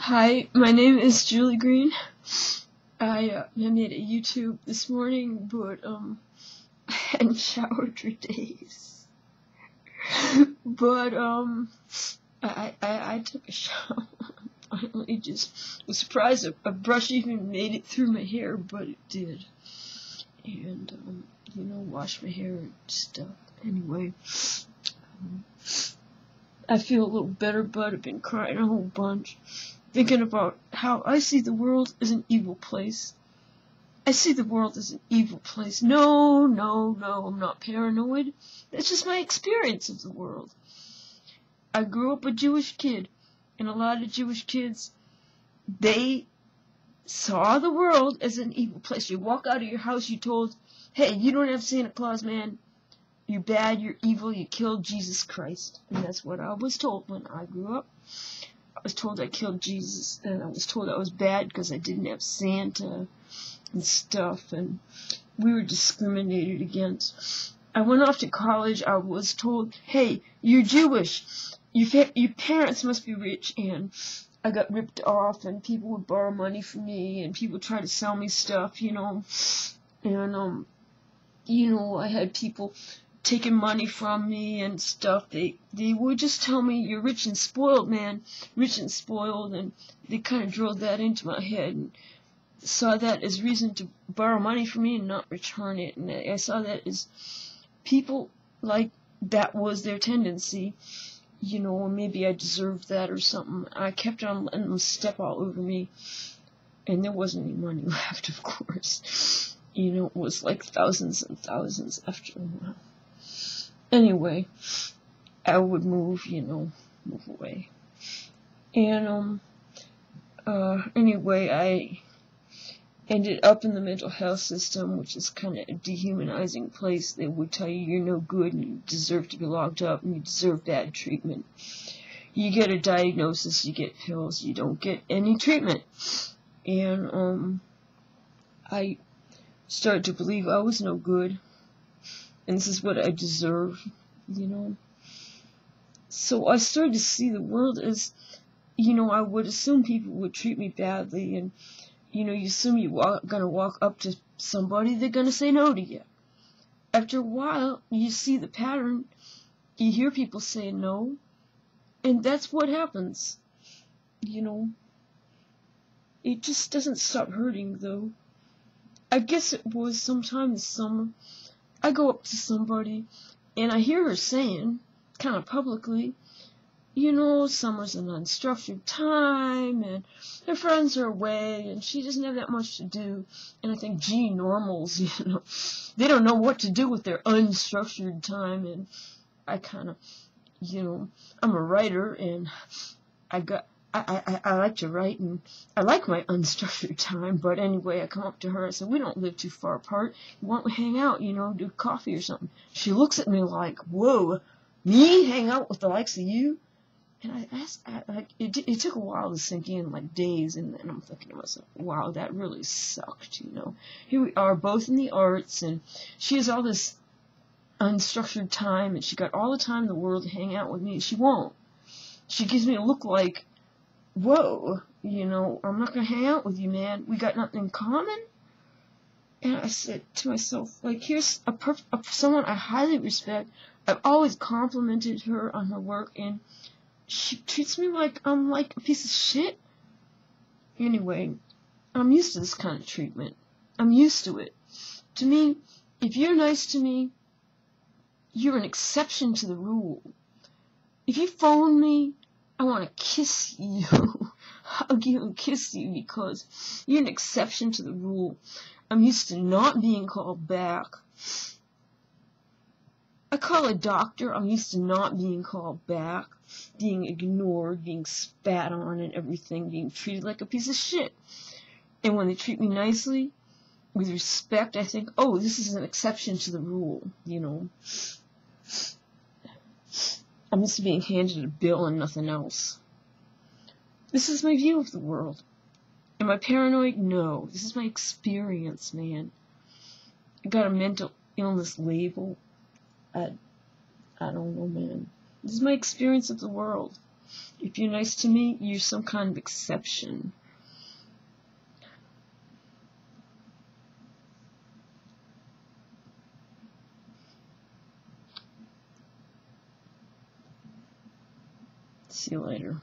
Hi, my name is Julie Greene. I made a YouTube this morning, but I hadn't showered for days. But I took a shower. Finally, just was surprised a brush even made it through my hair, but it did. And wash my hair and stuff. Anyway, I feel a little better, but I've been crying a whole bunch, thinking about how I see the world as an evil place. I see the world as an evil place. No, I'm not paranoid. That's just my experience of the world. I grew up a Jewish kid, and a lot of Jewish kids, they saw the world as an evil place. You walk out of your house, you're told, hey, you don't have Santa Claus, man. You're bad, you're evil, you killed Jesus Christ. And that's what I was told when I grew up. I was told I killed Jesus, and I was told I was bad because I didn't have Santa and stuff, and we were discriminated against. I went off to college. I was told, hey, you're Jewish. Your parents must be rich, and I got ripped off, and people would borrow money from me, and people tried to sell me stuff, and, I had people taking money from me and stuff. They would just tell me, you're rich and spoiled, man, rich and spoiled, and they kind of drilled that into my head and saw that as reason to borrow money from me and not return it. And I saw that as people, like, that was their tendency, or maybe I deserved that or something. I kept on letting them step all over me, and there wasn't any money left, of course. It was like thousands and thousands after a while. Anyway, I would move away. And, anyway, I ended up in the mental health system, which is kind of a dehumanizing place. They would tell you you're no good and you deserve to be locked up and you deserve bad treatment. You get a diagnosis, you get pills, you don't get any treatment. And, I started to believe I was no good, and this is what I deserve, So I started to see the world as, I would assume people would treat me badly, and, you assume you're gonna walk up to somebody, they're gonna say no to you. After a while, you see the pattern, you hear people say no, and that's what happens, It just doesn't stop hurting, though. I guess it was sometime this summer. I go up to somebody, and I hear her saying, kind of publicly, summer's an unstructured time, and her friends are away, and she doesn't have that much to do. And I think, gee, normals, they don't know what to do with their unstructured time. And I kind of, I'm a writer, and I like to write, and I like my unstructured time, but anyway, I come up to her, I said, we don't live too far apart, why don't we hang out, do coffee or something? She looks at me like, whoa, me hang out with the likes of you? And I asked, it took a while to sink in, like days, and then I'm thinking to myself, wow, that really sucked, Here we are, both in the arts, and she has all this unstructured time, and she got all the time in the world to hang out with me, and she won't. She gives me a look like, whoa, I'm not going to hang out with you, man. We got nothing in common? And I said to myself, like, here's someone I highly respect. I've always complimented her on her work, and she treats me like I'm like a piece of shit. Anyway, I'm used to this kind of treatment. I'm used to it. To me, if you're nice to me, you're an exception to the rule. If you phone me, I want to kiss you, hug you and kiss you because you're an exception to the rule. I'm used to not being called back. I call a doctor, I'm used to not being called back, being ignored, being spat on and everything, being treated like a piece of shit. And when they treat me nicely, with respect, I think, oh, this is an exception to the rule, I'm used to being handed a bill and nothing else. This is my view of the world. Am I paranoid? No. This is my experience, man. I got a mental illness label. I don't know, man. This is my experience of the world. If you're nice to me, you're some kind of exception. See you later.